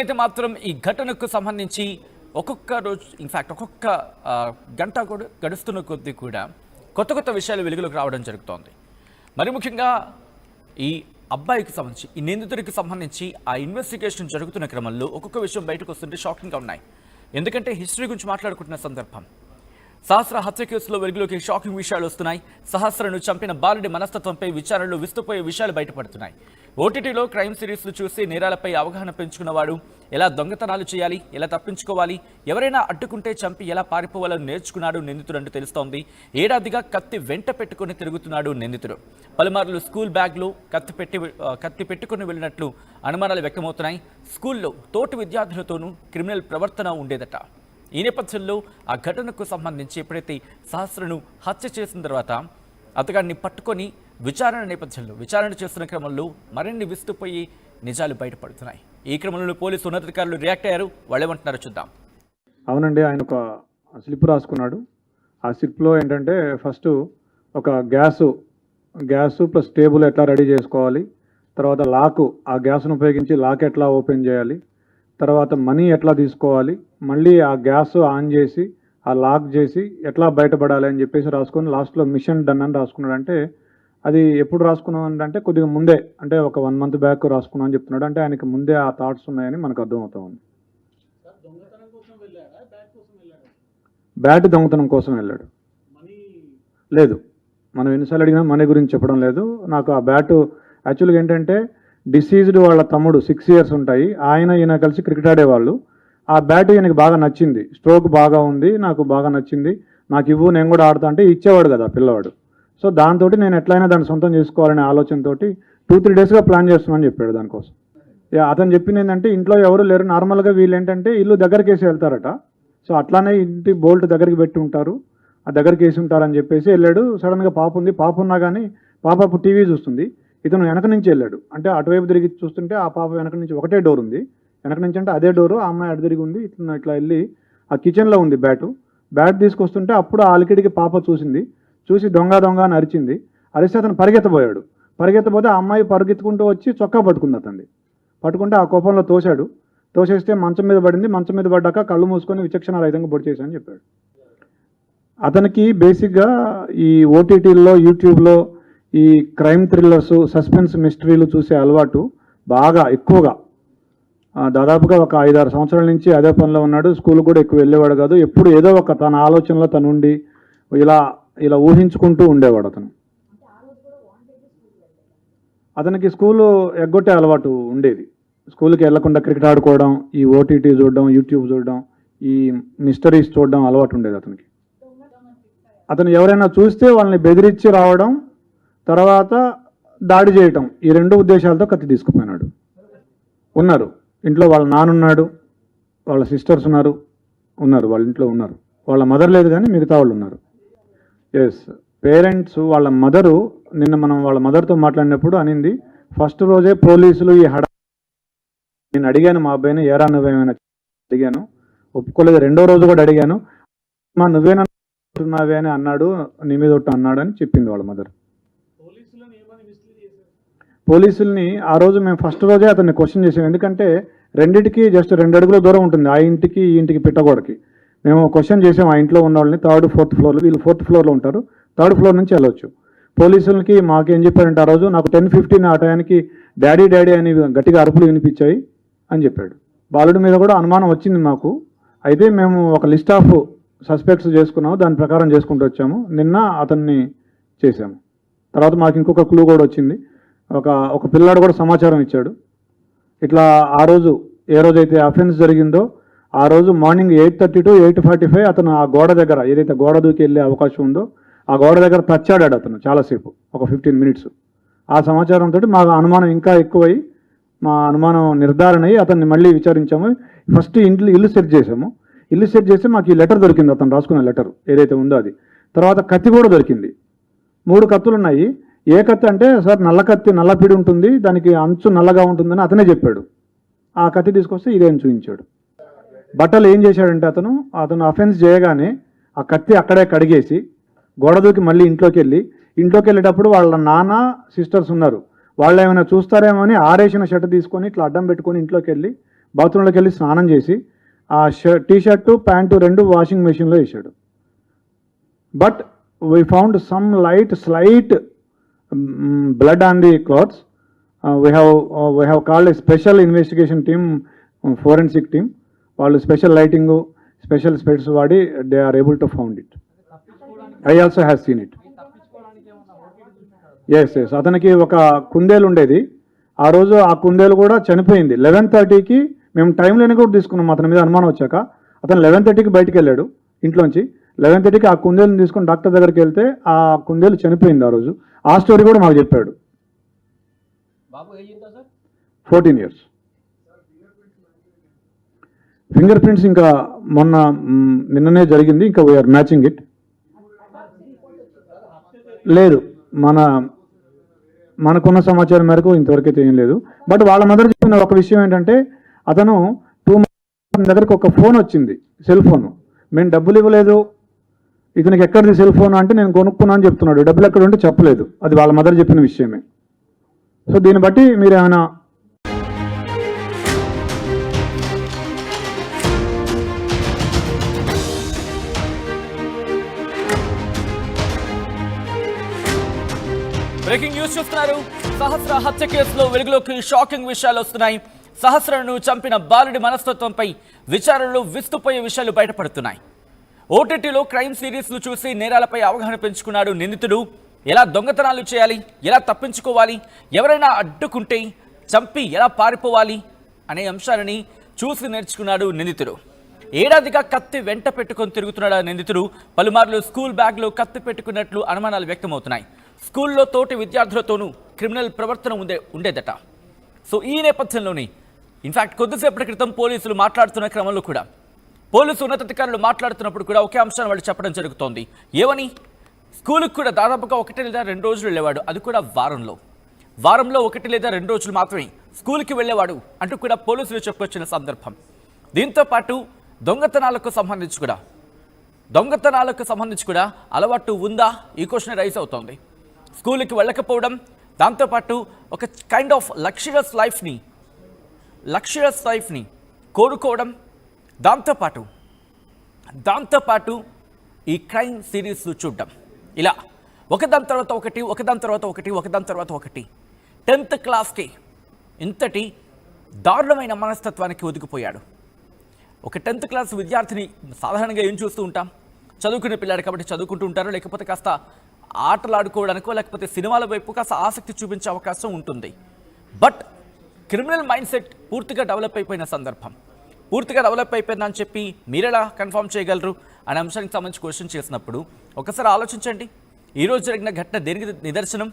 అయితే మాత్రం ఈ ఘటనకు సంబంధించి ఒక్కొక్క రోజు ఇన్ఫాక్ట్ ఒక్కొక్క గంట కూడా గడుస్తున్న కొద్దీ కూడా కొత్త విషయాలు వెలుగులోకి రావడం జరుగుతోంది. మరి ముఖ్యంగా ఈ అబ్బాయికి సంబంధించి ఈ నిందితుడికి సంబంధించి ఆ ఇన్వెస్టిగేషన్ జరుగుతున్న క్రమంలో ఒక్కొక్క విషయం బయటకు వస్తుంటే షాకింగ్గా ఉన్నాయి. ఎందుకంటే హిస్టరీ గురించి మాట్లాడుకుంటున్న సందర్భం సహస్ర హత్య కేసులో వెలుగులోకి షాకింగ్ విషయాలు వస్తున్నాయి. సహస్రను చంపిన బాలుడి మనస్తత్వంపై విచారణలో విస్తుపోయే విషయాలు బయటపడుతున్నాయి. ఓటీటీలో క్రైమ్ సిరీస్లు చూసి నేరాలపై అవగాహన పెంచుకున్నవాడు ఎలా దొంగతనాలు చేయాలి, ఎలా తప్పించుకోవాలి, ఎవరైనా అడ్డుకుంటే చంపి ఎలా పారిపోవాలో నేర్చుకున్నాడు నిందితుడు అంటూ తెలుస్తోంది. ఏడాదిగా కత్తి వెంట పెట్టుకుని తిరుగుతున్నాడు నిందితుడు. పలుమార్లు స్కూల్ బ్యాగ్లో కత్తి పెట్టుకుని వెళ్ళినట్లు అనుమానాలు వ్యక్తమవుతున్నాయి. స్కూల్లో తోటి విద్యార్థులతోనూ క్రిమినల్ ప్రవర్తన ఉండేదట. ఈ నేపథ్యంలో ఆ ఘటనకు సంబంధించి ఎప్పుడైతే సహస్రను హత్య చేసిన తర్వాత అతగాన్ని పట్టుకొని విచారణ చేస్తున్న క్రమంలో మరిన్ని విస్తుపోయి నిజాలు బయటపడుతున్నాయి. ఈ క్రమంలో పోలీసు ఉన్నతాధికారులు రియాక్ట్ అయ్యారు. వాళ్ళేమంటున్నారో చూద్దాం. అవునండి, ఆయన ఒక స్లిప్ రాసుకున్నాడు. ఆ స్లిప్లో ఏంటంటే ఫస్ట్ ఒక గ్యాసు ప్లస్ టేబుల్ ఎట్లా రెడీ చేసుకోవాలి, తర్వాత ఆ గ్యాస్ను ఉపయోగించి లాక్ ఎట్లా ఓపెన్ చేయాలి, తర్వాత మనీ ఎట్లా తీసుకోవాలి, మళ్ళీ ఆ గ్యాస్ ఆన్ చేసి ఆ లాక్ చేసి ఎట్లా బయటపడాలి అని చెప్పేసి రాసుకొని లాస్ట్లో మిషన్ డన్ అని రాసుకున్నాడు. అంటే అది ఎప్పుడు రాసుకున్నాం అంటే కొద్దిగా ముందే, అంటే ఒక 1 month బ్యాక్ రాసుకున్నాం అని చెప్తున్నాడు. అంటే ఆయనకి ముందే ఆ థాట్స్ ఉన్నాయని మనకు అర్థమవుతా ఉంది. బ్యాట్ దొంగతనం కోసం వెళ్ళాడు. లేదు, మనం ఎన్నిసార్లు అడిగినా మనీ గురించి చెప్పడం లేదు. నాకు ఆ బ్యాట్ యాక్చువల్గా ఏంటంటే డిసీజ్డ్ వాళ్ళ తమ్ముడు 6 years ఉంటాయి, ఈయన కలిసి క్రికెట్ ఆడేవాళ్ళు. ఆ బ్యాట్ ఈయనకి బాగా నచ్చింది, స్ట్రోక్ బాగా ఉంది, నాకు బాగా నచ్చింది, నాకు ఇవ్వు నేను కూడా ఆడతా అంటే ఇచ్చేవాడు కదా పిల్లవాడు. సో దాంతో నేను ఎట్లయినా దాన్ని సొంతం చేసుకోవాలనే ఆలోచనతో 2-3 daysగా ప్లాన్ చేస్తున్నామని చెప్పాడు. దానికోసం అతను చెప్పింది ఏంటంటే ఇంట్లో ఎవరు లేరు, నార్మల్గా వీళ్ళు ఏంటంటే ఇల్లు దగ్గరికి వేసి వెళ్తారట. సో అట్లానే ఇంటి బోల్ట్ దగ్గరికి పెట్టి ఉంటారు, ఆ దగ్గరికి వేసి ఉంటారని చెప్పేసి వెళ్ళాడు. సడన్గా పాప ఉన్నా కానీ పాప అప్పుడు టీవీ చూస్తుంది. ఇతను వెనక నుంచి వెళ్ళాడు, అంటే అటువైపు తిరిగి చూస్తుంటే ఆ పాప వెనక నుంచి ఒకటే డోర్ ఉంది, వెనక నుంచి అంటే అదే డోరు, ఆ అమ్మాయి అటు తిరిగి ఉంది. ఇట్లా వెళ్ళి ఆ కిచెన్లో ఉంది బ్యాట్ తీసుకొస్తుంటే అప్పుడు ఆ అలికిడికి పాప చూసి దొంగ అని అరిచింది. అరిస్తే అతను పరిగెత్తబోతే ఆ అమ్మాయి పరిగెత్తుకుంటూ వచ్చి చొక్కా పట్టుకుంది. పట్టుకుంటే ఆ కోపంలో తోసేస్తే మంచం మీద పడింది. మంచం మీద పడ్డాక కళ్ళు మూసుకొని విచక్షణ రహితంగా పొడి చేశానని చెప్పాడు. అతనికి బేసిక్గా ఈ ఓటీటీల్లో యూట్యూబ్లో ఈ క్రైమ్ థ్రిల్లర్స్, సస్పెన్స్ మిస్టరీలు చూసే అలవాటు బాగా ఎక్కువగా, దాదాపుగా ఒక 5-6 సంవత్సరాల నుంచి అదే పనిలో ఉన్నాడు. స్కూల్ కూడా ఎక్కువ వెళ్ళేవాడు కాదు. ఎప్పుడు ఏదో ఒక తన ఆలోచనలో తను ఉండి ఇలా ఊహించుకుంటూ ఉండేవాడు. అతనికి స్కూలు ఎగ్గొట్టే అలవాటు ఉండేది. స్కూల్కి వెళ్లకుండా క్రికెట్ ఆడుకోవడం, ఈ ఓటీటీ చూడడం, యూట్యూబ్ చూడడం, ఈ మిస్టరీస్ చూడడం అలవాటు ఉండేది అతనికి. అతను ఎవరైనా చూస్తే వాళ్ళని బెదిరించి రావడం, తర్వాత దాడి చేయటం, ఈ 2 ఉద్దేశాలతో కత్తి తీసుకుపోయినాడు. ఉన్నారు ఇంట్లో, వాళ్ళ నాన్నున్నాడు, వాళ్ళ సిస్టర్స్ ఉన్నారు, వాళ్ళ ఇంట్లో ఉన్నారు. వాళ్ళ మదర్ లేదు కానీ మిగతా వాళ్ళు ఉన్నారు. ఎస్, పేరెంట్స్ వాళ్ళ మదరు నిన్న మనం వాళ్ళ మదర్తో మాట్లాడినప్పుడు అనింది, ఫస్ట్ రోజే పోలీసులు నేను అడిగాను మా అబ్బాయిని, ఏరా నువ్వేమైనా అడిగాను, ఒప్పుకోలేదు. 2వ రోజు కూడా అడిగాను, మా నువ్వేనన్నావే అని అన్నాడు, నీ మీద ఒట్టు అన్నాడు అని చెప్పింది వాళ్ళ మదర్. పోలీసుల్ని ఆ రోజు మేము ఫస్ట్ రోజే అతన్ని క్వశ్చన్ చేసాం. ఎందుకంటే రెండింటికి జస్ట్ 2 అడుగుల దూరం ఉంటుంది, ఆ ఇంటికి ఈ ఇంటికి పిట్టగోడకి. మేము క్వశ్చన్ చేసాం ఆ ఇంట్లో ఉన్న వాళ్ళని. 3rd, 4th floor, వీళ్ళు 4th floorలో ఉంటారు, 3rd floor నుంచి వెళ్ళొచ్చు. పోలీసులకి మాకేం చెప్పారంటే ఆ రోజు నాకు 10:15 ఆ టయానికి డాడీ అని గట్టిగా అరుపులు వినిపించాయి అని చెప్పాడు. బాలుడి మీద కూడా అనుమానం వచ్చింది మాకు. అయితే మేము ఒక లిస్ట్ ఆఫ్ సస్పెక్ట్స్ చేసుకున్నాము, దాని ప్రకారం చేసుకుంటూ వచ్చాము. నిన్న అతన్ని చేశాము. తర్వాత మాకు ఇంకొక క్లూ కూడా వచ్చింది. ఒక పిల్లాడు కూడా సమాచారం ఇచ్చాడు. ఇట్లా ఆ రోజు ఏ రోజైతే అఫెన్స్ జరిగిందో ఆ రోజు మార్నింగ్ 8:30 to 8:45 అతను ఆ గోడ దగ్గర, ఏదైతే గోడ దూకి వెళ్ళే అవకాశం ఉందో ఆ గోడ దగ్గర తచ్చాడాడు అతను చాలాసేపు, ఒక 15 minutes. ఆ సమాచారంతో మా అనుమానం ఇంకా ఎక్కువై, మా అనుమానం నిర్ధారణ అయ్యి అతన్ని మళ్ళీ విచారించాము. ఫస్ట్ ఇల్లు సెర్చ్ చేసాము. ఇల్లు సెర్చ్ చేస్తే మాకు ఈ లెటర్ దొరికింది, అతను రాసుకున్న లెటర్ ఏదైతే ఉందో అది. తర్వాత కత్తి కూడా దొరికింది. 3 కత్తులు ఉన్నాయి. ఏ కత్తి అంటే, సార్ నల్ల కత్తి, నల్లపిడి ఉంటుంది, దానికి అంచు నల్లగా ఉంటుందని అతనే చెప్పాడు. ఆ కత్తి తీసుకొస్తే ఇదేం చూపించాడు. బట్టలు ఏం చేశాడంటే అతను అఫెన్స్ చేయగానే ఆ కత్తి అక్కడే కడిగేసి గోడ దూకి మళ్ళీ ఇంట్లోకి వెళ్ళేటప్పుడు వాళ్ళ నాన్న సిస్టర్స్ ఉన్నారు, వాళ్ళు ఏమైనా చూస్తారేమో అని ఆరేసిన షర్ట్ తీసుకొని ఇట్లా అడ్డం పెట్టుకొని ఇంట్లోకి వెళ్ళి బాత్రూంలోకి వెళ్ళి స్నానం చేసి ఆ టీ షర్టు ప్యాంటు రెండు వాషింగ్ మెషిన్లో వేసాడు. But we found some slight blood on the clothes. We have called a special investigation team, forensic team. వాళ్ళు స్పెషల్ లైటింగ్ స్పెషల్ స్పెట్స్ వాడి they are able to found it. I also have seen it. Yes అతనికి ఒక కుందేలు ఉండేది. ఆ రోజు ఆ కుందేలు కూడా చనిపోయింది. 11:30కి మేము టైం లేని కూడా తీసుకున్నాం. అతని మీద అనుమానం వచ్చాక అతను 11:30కి బయటికి వెళ్ళాడు ఇంట్లోంచి. 11:30కి ఆ కుందేలుని తీసుకొని డాక్టర్ దగ్గరికి వెళ్తే ఆ కుందేలు చనిపోయింది ఆ రోజు. ఆ స్టోరీ కూడా మాకు చెప్పాడు. 14 years. ఫింగర్ ప్రింట్స్ ఇంకా నిన్ననే జరిగింది. ఇంకా వీఆర్ మ్యాచింగ్ ఇట్. లేదు, మనకున్న సమాచారం మేరకు ఇంతవరకు అయితే ఏం లేదు. బట్ వాళ్ళ మదర్ చెప్పిన ఒక విషయం ఏంటంటే అతను 2 months దగ్గరకు ఒక ఫోన్ వచ్చింది, సెల్ ఫోన్. మేము డబ్బులు ఇవ్వలేదు, ఇతనికి ఎక్కడిది సెల్ ఫోన్ అంటే నేను కొనుక్కున్నా అని చెప్తున్నాడు. డబ్బులు ఎక్కడ ఉంటే చెప్పలేదు. అది వాళ్ళ మదర్ చెప్పిన విషయమే. సో దీన్ని బట్టి మీరు ఏమైనా బ్రేకింగ్ న్యూస్ చూస్తున్నారు. సహస్ర హత్య కేసులో వెలుగులోకి షాకింగ్ విషయాలు వస్తున్నాయి. సహస్రను చంపిన బాలుడి మనస్తత్వంపై విచారణలో విస్తుపోయే విషయాలు బయటపడుతున్నాయి. ఓటీటీలో క్రైమ్ సిరీస్లు చూసి నేరాలపై అవగాహన పెంచుకున్నాడు నిందితుడు. ఎలా దొంగతనాలు చేయాలి, ఎలా తప్పించుకోవాలి, ఎవరైనా అడ్డుకుంటే చంపి ఎలా పారిపోవాలి అనే అంశాలని చూసి నేర్చుకున్నాడు నిందితుడు. ఏడాదిగా కత్తి వెంట పెట్టుకొని తిరుగుతున్నాడు నిందితుడు. పలుమార్లు స్కూల్ బ్యాగ్లో కత్తి పెట్టుకున్నట్లు అనుమానాలు వ్యక్తమవుతున్నాయి. స్కూల్లో తోటి విద్యార్థులతోనూ క్రిమినల్ ప్రవర్తన ఉండేదట. సో ఈ నేపథ్యంలోని ఇన్ఫ్యాక్ట్ కొద్దిసేపటి క్రితం పోలీసులు మాట్లాడుతున్న క్రమంలో కూడా పోలీసు ఉన్నతాధికారులు మాట్లాడుతున్నప్పుడు కూడా ఒకే అంశాన్ని వాళ్ళు చెప్పడం జరుగుతోంది. ఏమని? స్కూలుకు కూడా దాదాపుగా 1 లేదా 2 రోజులు వెళ్ళేవాడు, అది కూడా వారంలో 1 లేదా 2 రోజులు మాత్రమే స్కూల్కి వెళ్ళేవాడు అంటూ కూడా పోలీసులు చెప్పుకొచ్చిన సందర్భం. దీంతో పాటు దొంగతనాలకు సంబంధించి కూడా అలవాటు ఉందా, ఈ క్వశ్చన్ రైజ్ అవుతోంది. స్కూల్కి వెళ్ళకపోవడం, దాంతోపాటు ఒక కైండ్ ఆఫ్ లగ్జరియస్ లైఫ్ని కోరుకోవడం, దాంతోపాటు ఈ క్రైమ్ సిరీస్ చూడడం, ఇలా ఒకదాని తర్వాత ఒకటి 10th క్లాస్కి ఇంతటి దారుణమైన మనస్తత్వానికి ఒదిగిపోయాడు. ఒక 10th క్లాస్ విద్యార్థిని సాధారణంగా ఏం చూస్తూ ఉంటాం? చదువుకునే పిల్లాడు కాబట్టి చదువుకుంటూ ఉంటారు, లేకపోతే కాస్త ఆటలాడుకోవడానికో లేకపోతే సినిమాల వైపు కాస్త ఆసక్తి చూపించే అవకాశం ఉంటుంది. బట్ క్రిమినల్ మైండ్ సెట్ పూర్తిగా డెవలప్ అయిపోయిన సందర్భం. పూర్తిగా డెవలప్ అయిపోయిందని చెప్పి మీరెలా కన్ఫర్మ్ చేయగలరు అనే అంశానికి సంబంధించి క్వశ్చన్ చేసినప్పుడు ఒకసారి ఆలోచించండి. ఈరోజు జరిగిన ఘటన దేనికి నిదర్శనం?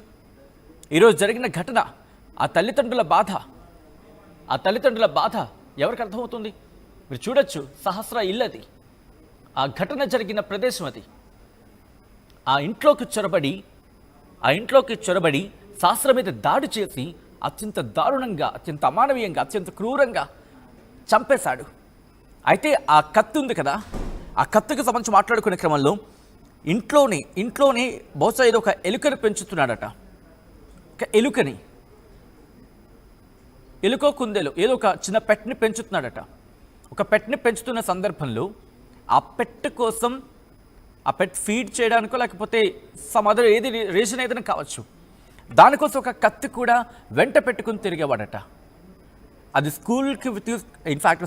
ఈరోజు జరిగిన ఘటన ఆ తల్లిదండ్రుల బాధ ఎవరికి అర్థమవుతుంది? మీరు చూడొచ్చు, సహస్ర ఇల్లది, ఆ ఘటన జరిగిన ప్రదేశం అది. ఆ ఇంట్లోకి చొరబడి సహస్ర మీద దాడి చేసి అత్యంత దారుణంగా, అత్యంత అమానవీయంగా, అత్యంత క్రూరంగా చంపేశాడు. అయితే ఆ కత్తి ఉంది కదా, ఆ కత్తికి సంబంధించి మాట్లాడుకునే క్రమంలో ఇంట్లోనే బహుశా ఏదో ఒక ఎలుకని పెంచుతున్నాడట. ఒక ఎలుకో కుందేలు ఏదో ఒక చిన్న పెట్ని పెంచుతున్నాడట. ఒక పెట్ని పెంచుతున్న సందర్భంలో ఆ పెట్ కోసం, ఆ పెట్ ఫీడ్ చేయడానికో లేకపోతే సమ్ అదర్ రీజన్ ఏదైనా కావచ్చు, దానికోసం ఒక కత్తి కూడా వెంట పెట్టుకుని తిరిగేవాడట. అది స్కూల్కి ఇన్ఫ్యాక్ట్